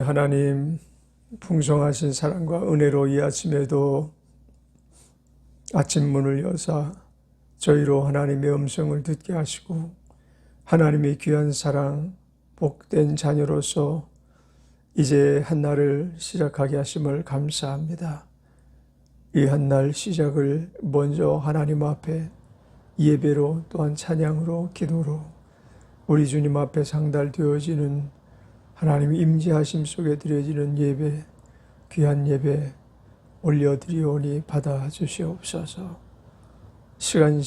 하나님, 풍성하신 사랑과 은혜로 이 아침에도 아침 문을 여사 저희로 하나님의 음성을 듣게 하시고 하나님의 귀한 사랑, 복된 자녀로서 이제 한날을 시작하게 하심을 감사합니다. 이 한날 시작을 먼저 하나님 앞에 예배로 또한 찬양으로 기도로 우리 주님 앞에 상달되어지는 하나님의 임재하심 속에 드려지는 예배, 귀한 예배 올려드리오니 받아주시옵소서. 시간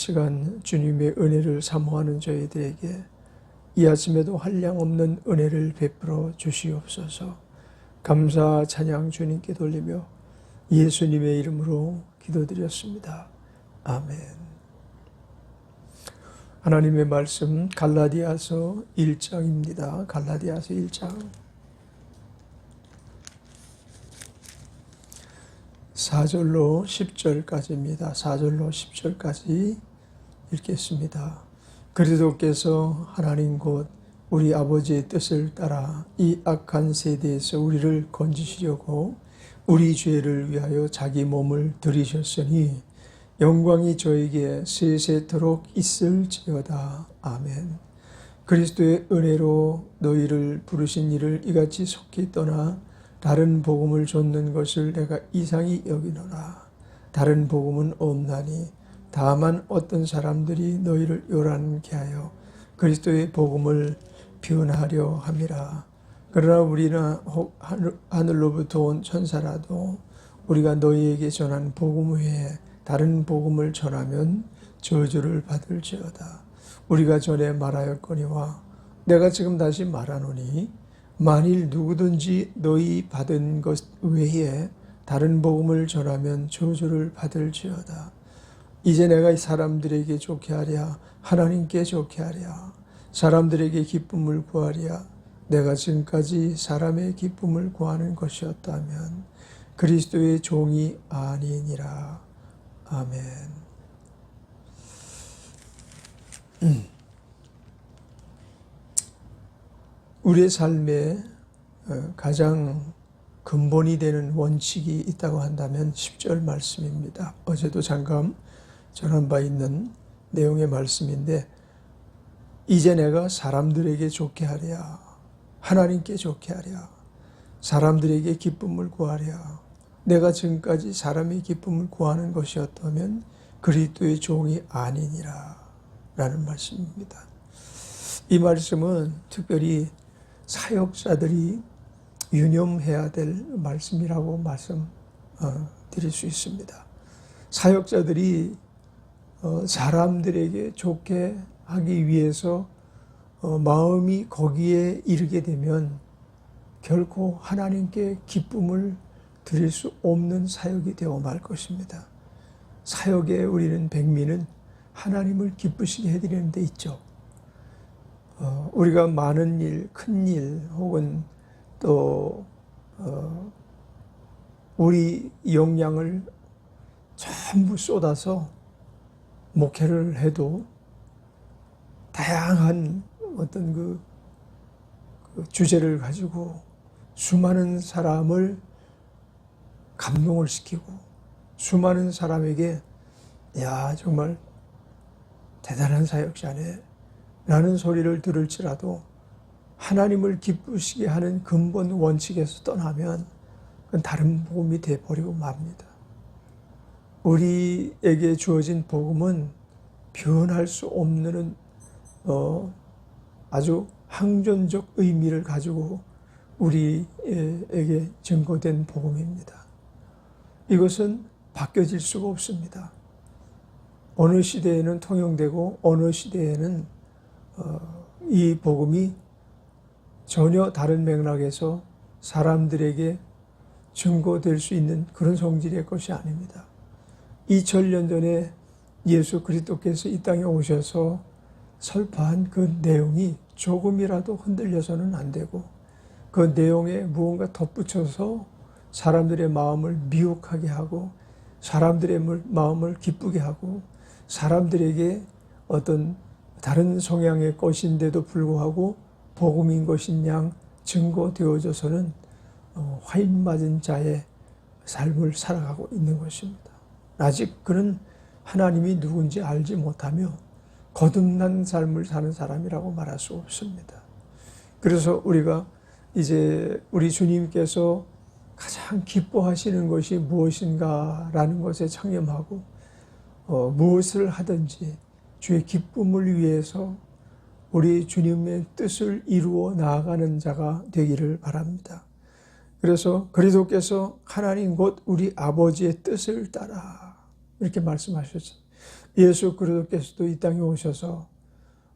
주님의 은혜를 사모하는 저희들에게 이 아침에도 한량없는 은혜를 베풀어 주시옵소서. 감사 찬양 주님께 돌리며 예수님의 이름으로 기도드렸습니다. 아멘. 하나님의 말씀 갈라디아서 1장입니다. 갈라디아서 1장 4절로 10절까지입니다. 4절로 10절까지 읽겠습니다. 그리스도께서 하나님 곧 우리 아버지의 뜻을 따라 이 악한 세대에서 우리를 건지시려고 우리 죄를 위하여 자기 몸을 들이셨으니 영광이 저에게 세세토록 있을지어다. 아멘. 그리스도의 은혜로 너희를 부르신 이를 이같이 속히 떠나 다른 복음을 좇는 것을 내가 이상히 여기노라. 다른 복음은 없나니 다만 어떤 사람들이 너희를 요란케 하여 그리스도의 복음을 비운하려 함이라. 그러나 우리나 혹 하늘로부터 온 천사라도 우리가 너희에게 전한 복음 외에 다른 복음을 전하면 저주를 받을지어다. 우리가 전에 말하였거니와 내가 지금 다시 말하노니 만일 누구든지 너희 받은 것 외에 다른 복음을 전하면 저주를 받을지어다. 이제 내가 사람들에게 좋게 하랴 하나님께 좋게 하랴 사람들에게 기쁨을 구하랴 내가 지금까지 사람의 기쁨을 구하는 것이었다면 그리스도의 종이 아니니라. 아멘. 우리의 삶에 가장 근본이 되는 원칙이 있다고 한다면 10절 말씀입니다. 어제도 잠깐 전한 바 있는 내용의 말씀인데 이제 내가 사람들에게 좋게 하랴 하나님께 좋게 하랴 사람들에게 기쁨을 구하랴 내가 지금까지 사람의 기쁨을 구하는 것이었다면 그리스도의 종이 아니니라 라는 말씀입니다. 이 말씀은 특별히 사역자들이 유념해야 될 말씀이라고 말씀드릴 수 있습니다. 사역자들이 사람들에게 좋게 하기 위해서 마음이 거기에 이르게 되면 결코 하나님께 기쁨을 드릴 수 없는 사역이 되어 말 것입니다. 사역에 우리는 백미는 하나님을 기쁘시게 해드리는 데 있죠. 우리가 많은 일, 큰 일 혹은 또 우리 역량을 전부 쏟아서 목회를 해도 다양한 어떤 그 주제를 가지고 수많은 사람을 감동을 시키고 수많은 사람에게 야 정말 대단한 사역자네 라는 소리를 들을지라도 하나님을 기쁘시게 하는 근본 원칙에서 떠나면 그건 다른 복음이 되어버리고 맙니다. 우리에게 주어진 복음은 변할 수 없는 아주 항존적 의미를 가지고 우리에게 증거된 복음입니다. 이것은 바뀌어질 수가 없습니다. 어느 시대에는 통용되고 어느 시대에는 이 복음이 전혀 다른 맥락에서 사람들에게 증거될 수 있는 그런 성질의 것이 아닙니다. 2000년 전에 예수 그리스도께서 이 땅에 오셔서 설파한 그 내용이 조금이라도 흔들려서는 안 되고 그 내용에 무언가 덧붙여서 사람들의 마음을 미혹하게 하고 사람들의 마음을 기쁘게 하고 사람들에게 어떤 다른 성향의 것인데도 불구하고 복음인 것인 양 증거되어져서는 화인 맞은 자의 삶을 살아가고 있는 것입니다. 아직 그는 하나님이 누군지 알지 못하며 거듭난 삶을 사는 사람이라고 말할 수 없습니다. 그래서 우리가 이제 우리 주님께서 가장 기뻐하시는 것이 무엇인가라는 것에 청렴하고 무엇을 하든지 주의 기쁨을 위해서 우리 주님의 뜻을 이루어 나아가는 자가 되기를 바랍니다. 그래서 그리스도께서 하나님 곧 우리 아버지의 뜻을 따라 이렇게 말씀하셨죠. 예수 그리스도께서도 이 땅에 오셔서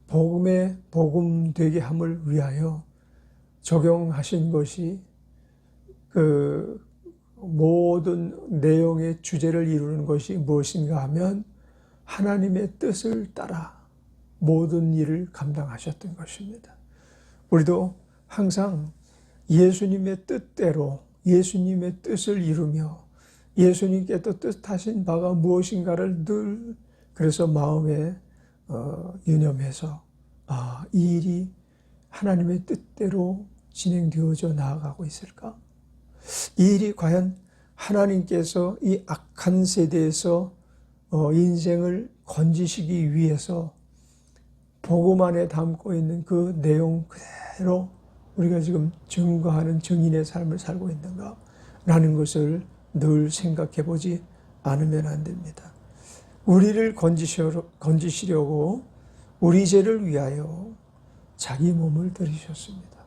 복음의 복음 되게 함을 위하여 적용하신 것이 그 모든 내용의 주제를 이루는 것이 무엇인가 하면 하나님의 뜻을 따라 모든 일을 감당하셨던 것입니다. 우리도 항상 예수님의 뜻대로 예수님의 뜻을 이루며 예수님께서 뜻하신 바가 무엇인가를 늘 그래서 마음에 유념해서 이 일이 하나님의 뜻대로 진행되어져 나아가고 있을까? 이 일이 과연 하나님께서 이 악한 세대에서 인생을 건지시기 위해서 복음 안에 담고 있는 그 내용 그대로 우리가 지금 증거하는 증인의 삶을 살고 있는가? 라는 것을 늘 생각해 보지 않으면 안 됩니다. 우리를 건지시려고 우리 죄를 위하여 자기 몸을 들이셨습니다.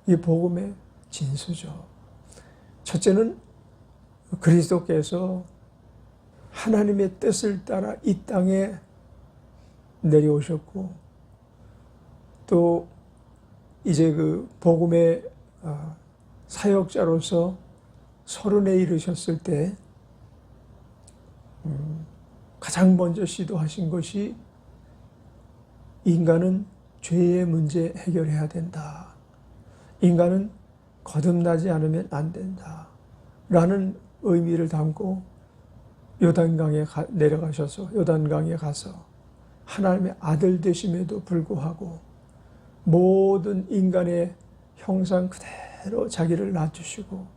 이 복음의 진수죠. 첫째는 그리스도께서 하나님의 뜻을 따라 이 땅에 내려오셨고 또 이제 그 복음의 사역자로서 서른에 이르셨을 때 가장 먼저 시도하신 것이 인간은 죄의 문제 해결해야 된다. 인간은 거듭나지 않으면 안 된다. 라는 의미를 담고 요단강에 내려가셔서 요단강에 가서 하나님의 아들 되심에도 불구하고 모든 인간의 형상 그대로 자기를 낮추시고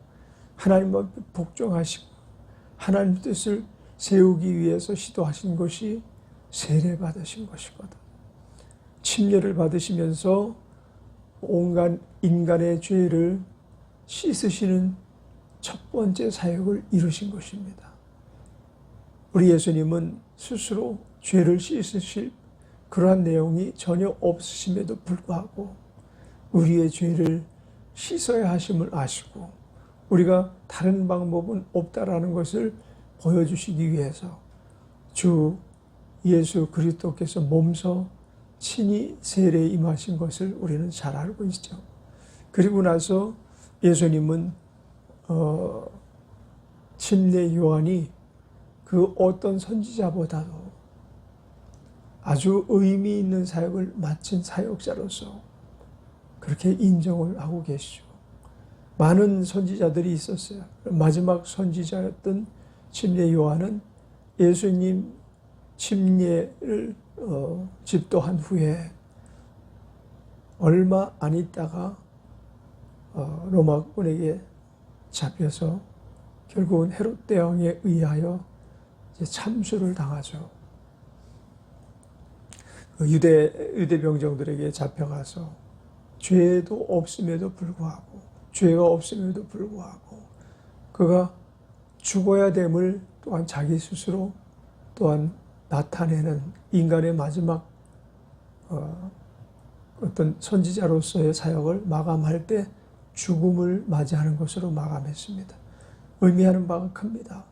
하나님과 복종하시고 하나님 뜻을 세우기 위해서 시도하신 것이 세례받으신 것이거든. 침례를 받으시면서 온갖 인간의 죄를 씻으시는 첫 번째 사역을 이루신 것입니다. 우리 예수님은 스스로 죄를 씻으실 그러한 내용이 전혀 없으심에도 불구하고 우리의 죄를 씻어야 하심을 아시고 우리가 다른 방법은 없다라는 것을 보여주시기 위해서 주 예수 그리스도께서 몸소 친히 세례에 임하신 것을 우리는 잘 알고 있죠. 그리고 나서 예수님은 침례 요한이 그 어떤 선지자보다도 아주 의미 있는 사역을 마친 사역자로서 그렇게 인정을 하고 계시죠. 많은 선지자들이 있었어요. 마지막 선지자였던 침례 요한은 예수님 침례를 집도한 후에 얼마 안 있다가 로마군에게 잡혀서 결국은 헤롯 대왕에 의하여 참수를 당하죠. 유대 병정들에게 잡혀가서 죄도 없음에도 불구하고 죄가 없음에도 불구하고 그가 죽어야 됨을 또한 자기 스스로 또한 나타내는 인간의 마지막 어떤 선지자로서의 사역을 마감할 때 죽음을 맞이하는 것으로 마감했습니다. 의미하는 바가 큽니다.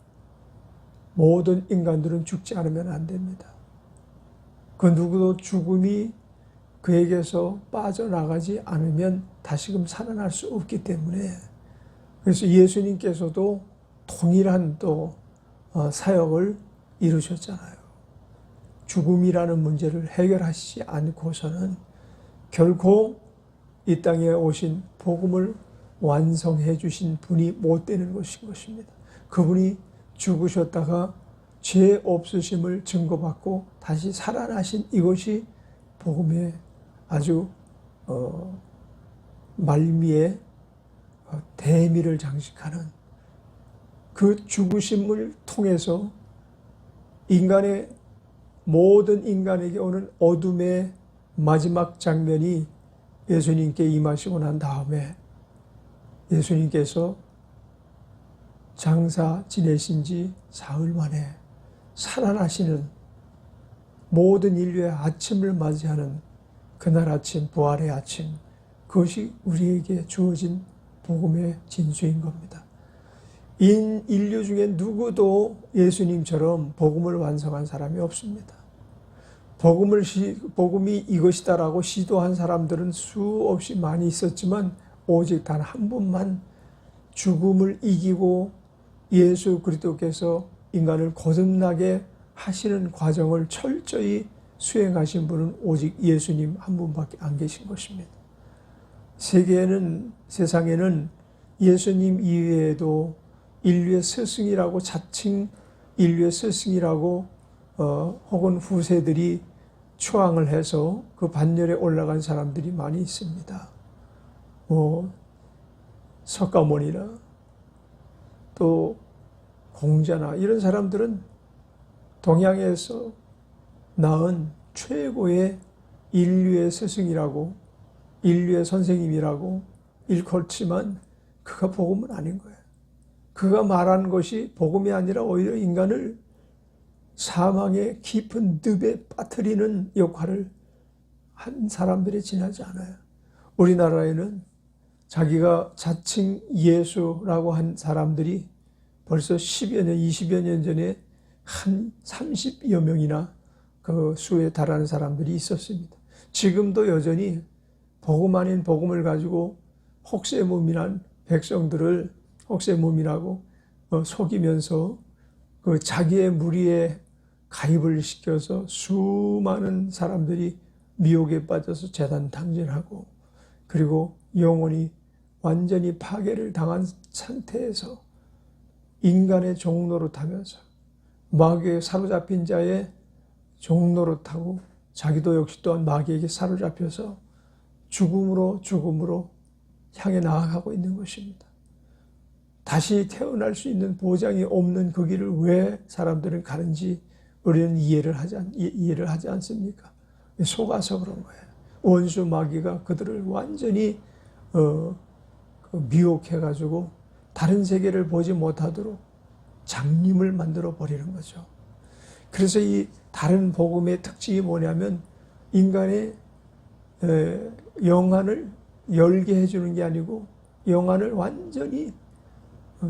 모든 인간들은 죽지 않으면 안 됩니다. 그 누구도 죽음이 그에게서 빠져나가지 않으면 다시금 살아날 수 없기 때문에 그래서 예수님께서도 동일한 또 사역을 이루셨잖아요. 죽음이라는 문제를 해결하시지 않고서는 결코 이 땅에 오신 복음을 완성해 주신 분이 못 되는 것인 것입니다. 그분이 죽으셨다가 죄 없으심을 증거받고 다시 살아나신 이것이 복음의 아주 말미에 대미를 장식하는 그 죽으심을 통해서 인간의 모든 인간에게 오는 어둠의 마지막 장면이 예수님께 임하시고 난 다음에 예수님께서 장사 지내신 지 사흘 만에 살아나시는 모든 인류의 아침을 맞이하는 그날 아침, 부활의 아침, 그것이 우리에게 주어진 복음의 진수인 겁니다. 인류 중에 누구도 예수님처럼 복음을 완성한 사람이 없습니다. 복음이 이것이다라고 시도한 사람들은 수없이 많이 있었지만 오직 단 한 분만 죽음을 이기고 예수 그리스도께서 인간을 거듭나게 하시는 과정을 철저히 수행하신 분은 오직 예수님 한 분밖에 안 계신 것입니다. 세상에는 예수님 이외에도 인류의 스승이라고 자칭 인류의 스승이라고 혹은 후세들이 추앙을 해서 그 반열에 올라간 사람들이 많이 있습니다. 석가모니나 또 공자나 이런 사람들은 동양에서 낳은 최고의 인류의 스승이라고 인류의 선생님이라고 일컬지만 그가 복음은 아닌 거예요. 그가 말하는 것이 복음이 아니라 오히려 인간을 사망의 깊은 늪에 빠뜨리는 역할을 한 사람들이 지나지 않아요. 우리나라에는 자기가 자칭 예수라고 한 사람들이 벌써 10여 년, 20여 년 전에 한 30여 명이나 그 수에 달하는 사람들이 있었습니다. 지금도 여전히 복음 아닌 복음을 가지고 혹세무민한 백성들을 혹세무민하고 속이면서 그 자기의 무리에 가입을 시켜서 수많은 사람들이 미혹에 빠져서 재단 당진하고 그리고 영혼이 완전히 파괴를 당한 상태에서 인간의 종로로 타면서 마귀에 사로잡힌 자의 종로로 타고 자기도 역시 또한 마귀에게 사로잡혀서 죽음으로 향해 나아가고 있는 것입니다. 다시 태어날 수 있는 보장이 없는 그 길을 왜 사람들은 가는지 우리는 이해를 하지 않습니까? 속아서 그런 거예요. 원수 마귀가 그들을 완전히 미혹해가지고 다른 세계를 보지 못하도록 장님을 만들어 버리는 거죠. 그래서 이 다른 복음의 특징이 뭐냐면 인간의 영안을 열게 해주는 게 아니고 영안을 완전히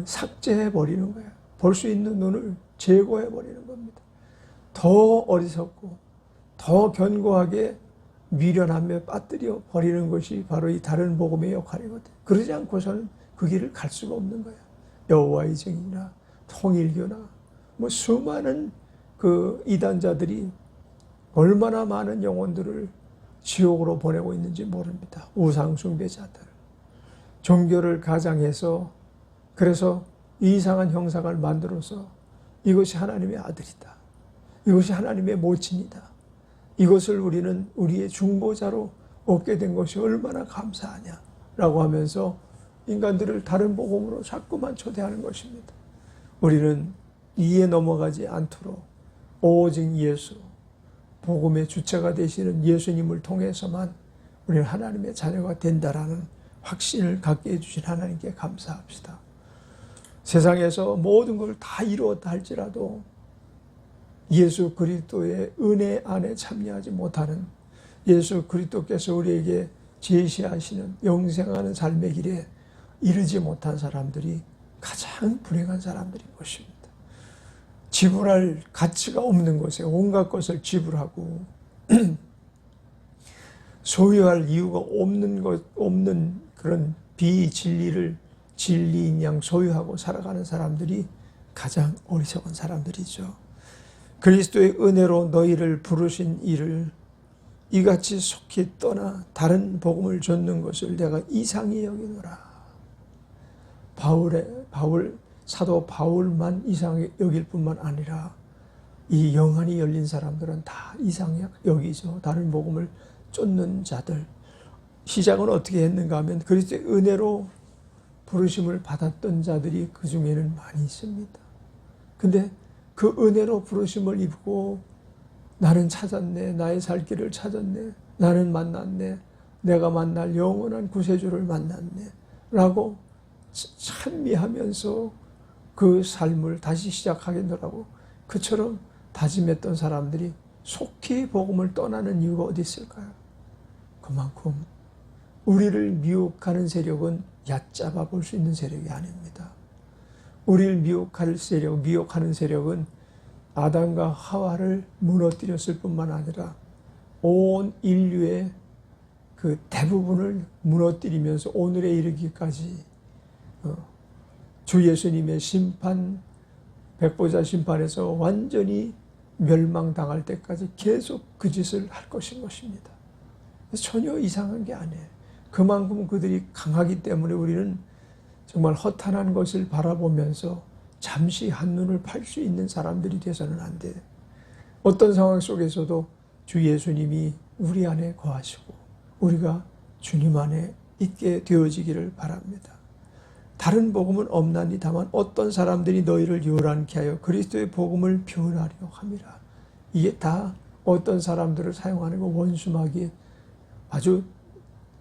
삭제해 버리는 거예요. 볼 수 있는 눈을 제거해 버리는 겁니다. 더 어리석고 더 견고하게 미련하며 빠뜨려 버리는 것이 바로 이 다른 복음의 역할이거든요. 그러지 않고서는 그 길을 갈 수가 없는 거예요. 여호와의 증인이나 통일교나 수많은 그 이단자들이 얼마나 많은 영혼들을 지옥으로 보내고 있는지 모릅니다. 우상 숭배자들. 종교를 가장해서 그래서 이상한 형상을 만들어서 이것이 하나님의 아들이다. 이것이 하나님의 모친이다. 이것을 우리는 우리의 중보자로 얻게 된 것이 얼마나 감사하냐라고 하면서 인간들을 다른 복음으로 자꾸만 초대하는 것입니다. 우리는 이에 넘어가지 않도록 오직 예수, 복음의 주체가 되시는 예수님을 통해서만 우리는 하나님의 자녀가 된다라는 확신을 갖게 해주신 하나님께 감사합시다. 세상에서 모든 걸 다 이루었다 할지라도 예수 그리스도의 은혜 안에 참여하지 못하는 예수 그리스도께서 우리에게 제시하시는 영생하는 삶의 길에 이르지 못한 사람들이 가장 불행한 사람들인 것입니다. 지불할 가치가 없는 것에 온갖 것을 지불하고 소유할 이유가 없는 그런 비진리를 진리인 양 소유하고 살아가는 사람들이 가장 어리석은 사람들이죠. 그리스도의 은혜로 너희를 부르신 이를 이같이 속히 떠나 다른 복음을 좇는 것을 내가 이상히 여기노라. 사도 바울만 이상히 여길 뿐만 아니라 이 영안이 열린 사람들은 다 이상히 여기죠. 다른 복음을 쫓는 자들. 시작은 어떻게 했는가 하면 그리스도의 은혜로 부르심을 받았던 자들이 그 중에는 많이 있습니다. 근데 그 은혜로 부르심을 입고 나는 찾았네, 나의 살 길을 찾았네, 나는 만났네, 내가 만날 영원한 구세주를 만났네 라고 찬미하면서 그 삶을 다시 시작하겠노라고 그처럼 다짐했던 사람들이 속히 복음을 떠나는 이유가 어디 있을까요? 그만큼 우리를 미혹하는 세력은 얕잡아 볼 수 있는 세력이 아닙니다. 우리를 미혹하는 세력은 아담과 하와를 무너뜨렸을 뿐만 아니라 온 인류의 그 대부분을 무너뜨리면서 오늘에 이르기까지 주 예수님의 심판, 백보자 심판에서 완전히 멸망당할 때까지 계속 그 짓을 할 것입니다. 전혀 이상한 게 아니에요. 그만큼 그들이 강하기 때문에 우리는 정말 허탄한 것을 바라보면서 잠시 한눈을 팔 수 있는 사람들이 돼서는 안 돼요. 어떤 상황 속에서도 주 예수님이 우리 안에 거하시고 우리가 주님 안에 있게 되어지기를 바랍니다. 다른 복음은 없나니 다만 어떤 사람들이 너희를 요란케 하여 그리스도의 복음을 변하려 함이라. 이게 다 어떤 사람들을 사용하는 거 원수마귀에 아주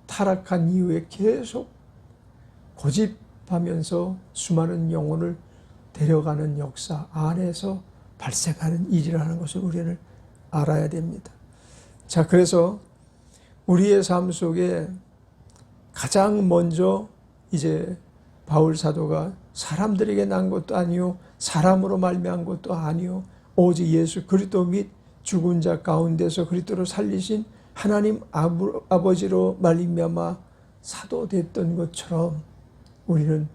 타락한 이후에 계속 고집하면서 수많은 영혼을 데려가는 역사 안에서 발생하는 일이라는 것을 우리는 알아야 됩니다. 자, 그래서 우리의 삶 속에 가장 먼저 이제 바울 사도가 사람들에게 난 것도 아니요 사람으로 말미암은 것도 아니요 오직 예수 그리스도 및 죽은 자 가운데서 그리스도로 살리신 하나님 아버지로 말미암아 사도됐던 것처럼 우리는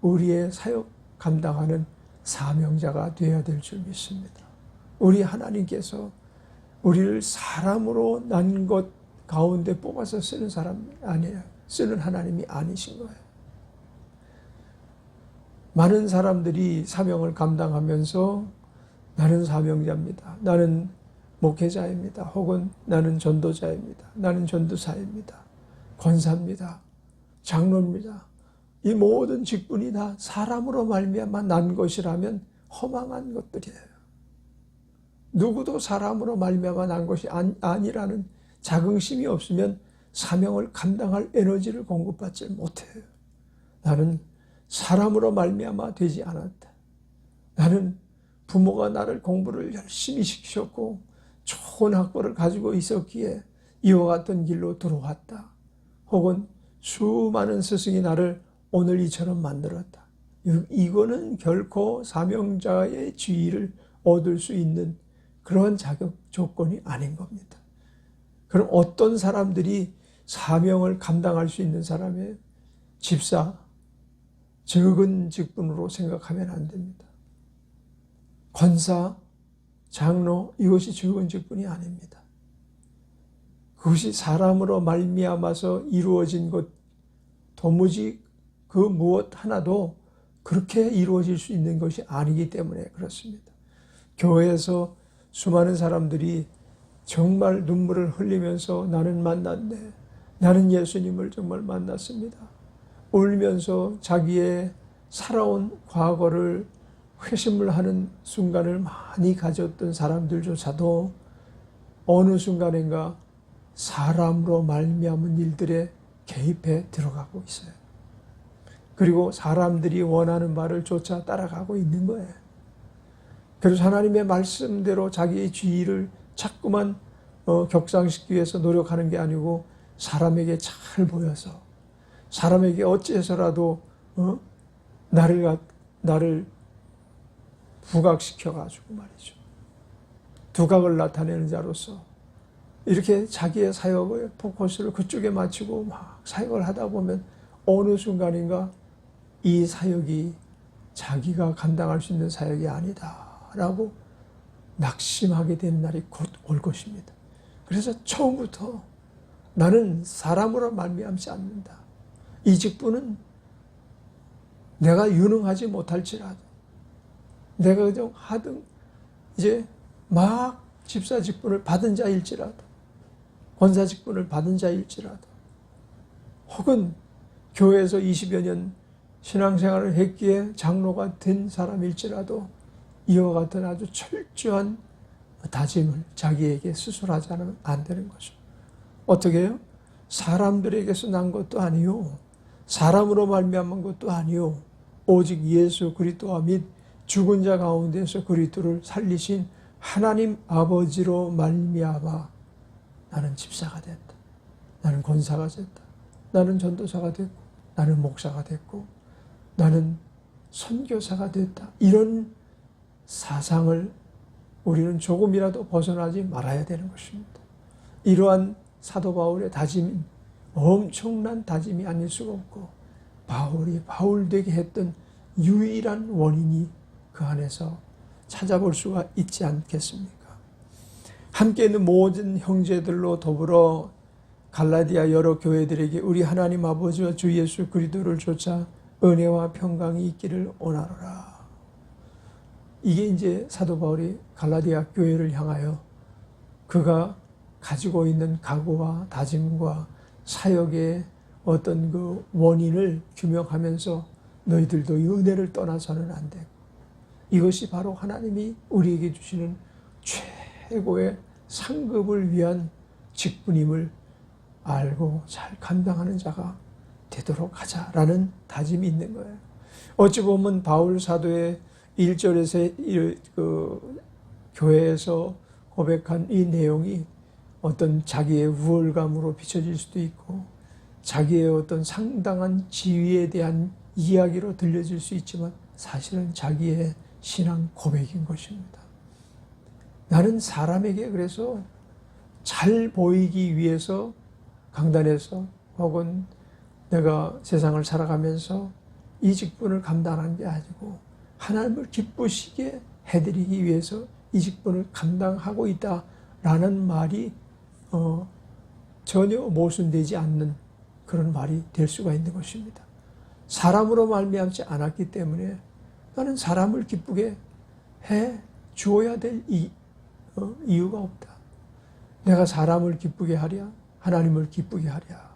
우리의 사역 감당하는 사명자가 되어야 될 줄 믿습니다. 우리 하나님께서 우리를 사람으로 난 것 가운데 뽑아서 쓰는 사람이 아니에요. 쓰는 하나님이 아니신 거예요. 많은 사람들이 사명을 감당하면서 나는 사명자입니다. 나는 목회자입니다. 혹은 나는 전도자입니다. 나는 전도사입니다. 권사입니다. 장로입니다. 이 모든 직분이 다 사람으로 말미암아 난 것이라면 허망한 것들이에요. 누구도 사람으로 말미암아 난 것이 아니라는 자긍심이 없으면 사명을 감당할 에너지를 공급받지 못해요. 나는 사람으로 말미암아 되지 않았다. 나는 부모가 나를 공부를 열심히 시키셨고 좋은 학벌을 가지고 있었기에 이와 같은 길로 들어왔다. 혹은 수많은 스승이 나를 오늘 이처럼 만들었다. 이거는 결코 사명자의 지위를 얻을 수 있는 그런 자격 조건이 아닌 겁니다. 그럼 어떤 사람들이 사명을 감당할 수 있는 사람이에요? 집사, 적은 직분으로 생각하면 안 됩니다. 권사, 장로, 이것이 적은 직분이 아닙니다. 그것이 사람으로 말미암아서 이루어진 것, 도무지 그 무엇 하나도 그렇게 이루어질 수 있는 것이 아니기 때문에 그렇습니다. 교회에서 수많은 사람들이 정말 눈물을 흘리면서 나는 만났네. 나는 예수님을 정말 만났습니다. 울면서 자기의 살아온 과거를 회심을 하는 순간을 많이 가졌던 사람들조차도 어느 순간인가 사람으로 말미암은 일들에 개입해 들어가고 있어요. 그리고 사람들이 원하는 바를 쫓아 따라가고 있는 거예요. 그래서 하나님의 말씀대로 자기의 지위를 자꾸만 격상시키기 위해서 노력하는 게 아니고 사람에게 잘 보여서 사람에게 어찌해서라도 나를 부각시켜가지고 말이죠. 두각을 나타내는 자로서 이렇게 자기의 사역의 포커스를 그쪽에 맞추고 막 사역을 하다 보면 어느 순간인가 이 사역이 자기가 감당할 수 있는 사역이 아니다라고 낙심하게 되는 날이 곧 올 것입니다. 그래서 처음부터 나는 사람으로 말미암지 않는다. 이 직분은 내가 유능하지 못할지라도 내가 그저 하등 이제 막 집사 직분을 받은 자일지라도 권사 직분을 받은 자일지라도 혹은 교회에서 20여 년 신앙생활을 했기에 장로가 된 사람일지라도 이와 같은 아주 철저한 다짐을 자기에게 스스로 하지 않으면 안 되는 거죠. 어떻게 해요? 사람들에게서 난 것도 아니요, 사람으로 말미암은 것도 아니요, 오직 예수 그리스도와 및 죽은 자 가운데서 그리스도를 살리신 하나님 아버지로 말미암아 나는 집사가 됐다, 나는 권사가 됐다, 나는 전도사가 됐고, 나는 목사가 됐고, 나는 선교사가 됐다. 이런 사상을 우리는 조금이라도 벗어나지 말아야 되는 것입니다. 이러한 사도 바울의 다짐인 엄청난 다짐이 아닐 수가 없고, 바울이 바울 되게 했던 유일한 원인이 그 안에서 찾아볼 수가 있지 않겠습니까? 함께 있는 모든 형제들로 더불어 갈라디아 여러 교회들에게 우리 하나님 아버지와 주 예수 그리스도를 좇아 은혜와 평강이 있기를 원하노라. 이게 이제 사도 바울이 갈라디아 교회를 향하여 그가 가지고 있는 각오와 다짐과 사역의 어떤 그 원인을 규명하면서 너희들도 이 은혜를 떠나서는 안 되고, 이것이 바로 하나님이 우리에게 주시는 최고의 상급을 위한 직분임을 알고 잘 감당하는 자가 되도록 하자라는 다짐이 있는 거예요. 어찌 보면 바울 사도의 1절에서 그 교회에서 고백한 이 내용이 어떤 자기의 우월감으로 비춰질 수도 있고, 자기의 어떤 상당한 지위에 대한 이야기로 들려질 수 있지만 사실은 자기의 신앙 고백인 것입니다. 나는 사람에게 그래서 잘 보이기 위해서 강단에서 혹은 내가 세상을 살아가면서 이 직분을 감당한 게 아니고 하나님을 기쁘시게 해드리기 위해서 이 직분을 감당하고 있다라는 말이 전혀 모순되지 않는 그런 말이 될 수가 있는 것입니다. 사람으로 말미암지 않았기 때문에 나는 사람을 기쁘게 해 주어야 될 이유가 없다. 내가 사람을 기쁘게 하랴, 하나님을 기쁘게 하랴.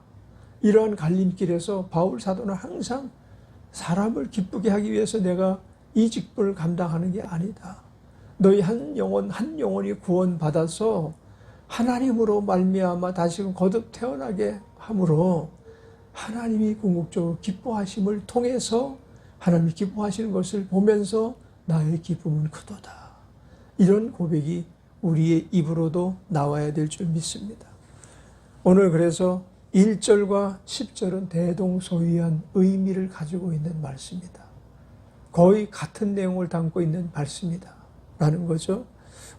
이러한 갈림길에서 바울 사도는 항상 사람을 기쁘게 하기 위해서 내가 이 직분을 감당하는 게 아니다. 너희 한 영혼이 구원받아서 하나님으로 말미암아 다시금 거듭 태어나게 함으로 하나님이 궁극적으로 기뻐하심을 통해서 하나님이 기뻐하시는 것을 보면서 나의 기쁨은 크도다. 이런 고백이 우리의 입으로도 나와야 될 줄 믿습니다. 오늘 그래서 1절과 10절은 대동소이한 의미를 가지고 있는 말씀이다. 거의 같은 내용을 담고 있는 말씀이다 라는 거죠.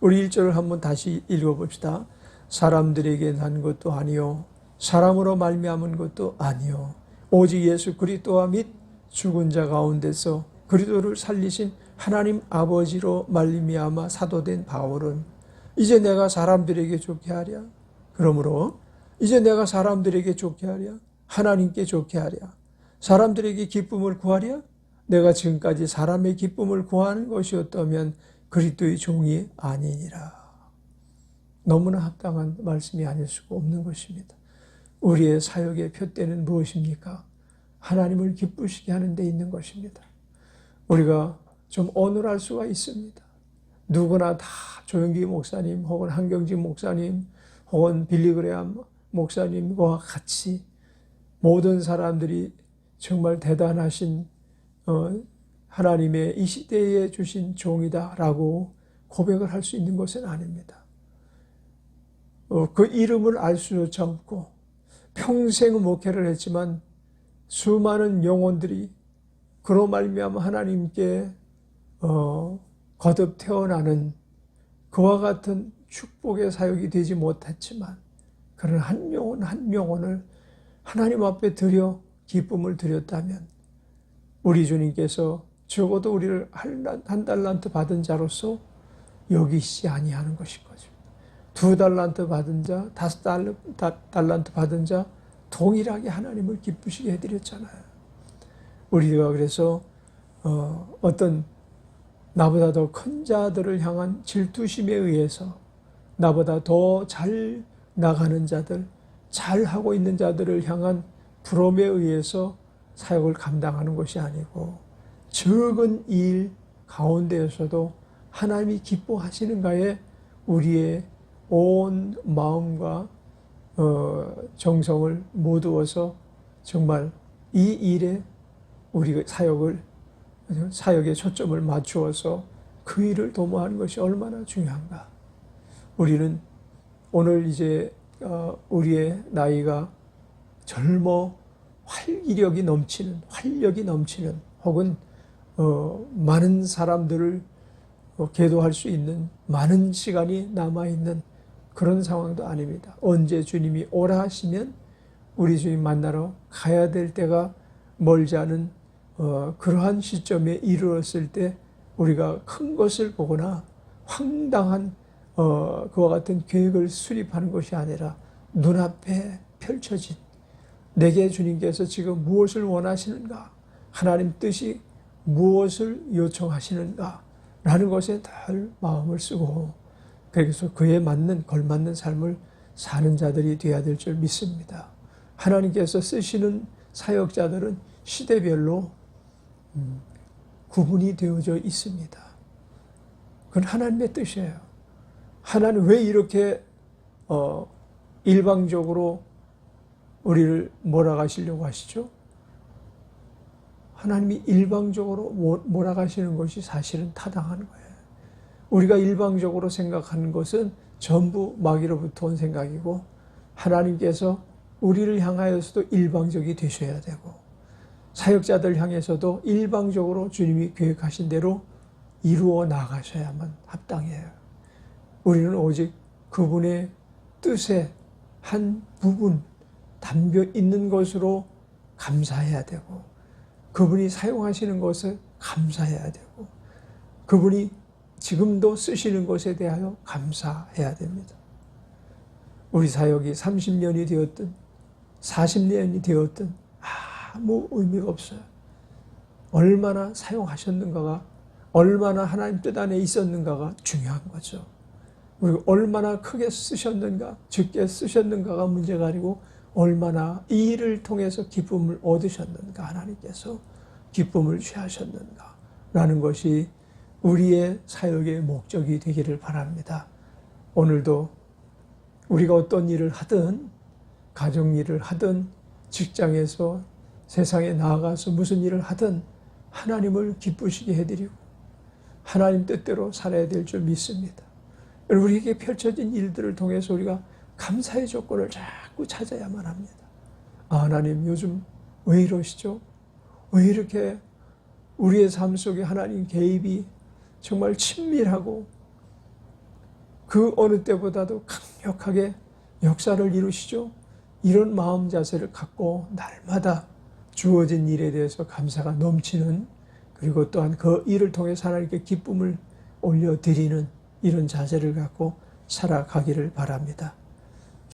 우리 1절을 한번 다시 읽어봅시다. 사람들에게 난 것도 아니요, 사람으로 말미암은 것도 아니요, 오직 예수 그리스도와 및 죽은 자 가운데서 그리스도를 살리신 하나님 아버지로 말미암아 사도된 바울은 이제 내가 사람들에게 좋게 하랴. 그러므로 이제 내가 사람들에게 좋게 하랴, 하나님께 좋게 하랴, 사람들에게 기쁨을 구하랴. 내가 지금까지 사람의 기쁨을 구하는 것이었다면 그리스도의 종이 아니니라. 너무나 합당한 말씀이 아닐 수가 없는 것입니다. 우리의 사역의 표대는 무엇입니까? 하나님을 기쁘시게 하는 데 있는 것입니다. 우리가 좀 어눌할 수가 있습니다. 누구나 다 조영기 목사님 혹은 한경진 목사님 혹은 빌리그레암 목사님과 같이 모든 사람들이 정말 대단하신 하나님의 이 시대에 주신 종이다라고 고백을 할 수 있는 것은 아닙니다. 그 이름을 알 수조차 없고 평생 목회를 했지만 수많은 영혼들이 그로 말미암아 하나님께 거듭 태어나는 그와 같은 축복의 사역이 되지 못했지만 그런 한 영혼 한 영혼을 하나님 앞에 드려 기쁨을 드렸다면 우리 주님께서 적어도 우리를 한 달란트 받은 자로서 여기시지 아니하는 것인 거죠. 2달란트 받은 자, 5달란트 받은 자 동일하게 하나님을 기쁘시게 해드렸잖아요. 우리가 그래서 어떤 나보다 더 큰 자들을 향한 질투심에 의해서 나보다 더 잘 나가는 자들, 잘 하고 있는 자들을 향한 부러움에 의해서 사역을 감당하는 것이 아니고 적은 일 가운데에서도 하나님이 기뻐하시는가에 우리의 온 마음과 정성을 모두어서 정말 이 일에 우리 사역에 초점을 맞추어서 그 일을 도모하는 것이 얼마나 중요한가. 우리는 오늘 이제 우리의 나이가 젊어 활력이 넘치는 혹은 많은 사람들을 계도할 수 있는 많은 시간이 남아있는 그런 상황도 아닙니다. 언제 주님이 오라 하시면 우리 주님 만나러 가야 될 때가 멀지 않은 그러한 시점에 이르렀을 때 우리가 큰 것을 보거나 황당한 그와 같은 계획을 수립하는 것이 아니라 눈앞에 펼쳐진 내게 주님께서 지금 무엇을 원하시는가, 하나님 뜻이 무엇을 요청하시는가 라는 것에 늘 마음을 쓰고 그래서 그에 걸맞는 삶을 사는 자들이 되어야 될 줄 믿습니다. 하나님께서 쓰시는 사역자들은 시대별로 구분이 되어져 있습니다. 그건 하나님의 뜻이에요. 하나님 왜 이렇게 일방적으로 우리를 몰아가시려고 하시죠? 하나님이 일방적으로 몰아가시는 것이 사실은 타당한 거예요. 우리가 일방적으로 생각하는 것은 전부 마귀로부터 온 생각이고 하나님께서 우리를 향하여서도 일방적이 되셔야 되고 사역자들 향해서도 일방적으로 주님이 계획하신 대로 이루어 나가셔야만 합당해요. 우리는 오직 그분의 뜻의 한 부분 담겨 있는 것으로 감사해야 되고 그분이 사용하시는 것을 감사해야 되고 그분이 지금도 쓰시는 것에 대하여 감사해야 됩니다. 우리 사역이 30년이 되었든 40년이 되었든 아무 의미가 없어요. 얼마나 사용하셨는가가 얼마나 하나님 뜻 안에 있었는가가 중요한 거죠. 그리고 얼마나 크게 쓰셨는가 적게 쓰셨는가가 문제가 아니고 얼마나 이 일을 통해서 기쁨을 얻으셨는가 하나님께서 기쁨을 취하셨는가 라는 것이 우리의 사역의 목적이 되기를 바랍니다. 오늘도 우리가 어떤 일을 하든 가정 일을 하든 직장에서 세상에 나아가서 무슨 일을 하든 하나님을 기쁘시게 해드리고 하나님 뜻대로 살아야 될 줄 믿습니다. 우리에게 펼쳐진 일들을 통해서 우리가 감사의 조건을 자꾸 찾아야만 합니다. 하나님 요즘 왜 이러시죠? 왜 이렇게 우리의 삶 속에 하나님 개입이 정말 친밀하고 그 어느 때보다도 강력하게 역사를 이루시죠? 이런 마음 자세를 갖고 날마다 주어진 일에 대해서 감사가 넘치는 그리고 또한 그 일을 통해서 하나님께 기쁨을 올려드리는 이런 자세를 갖고 살아가기를 바랍니다.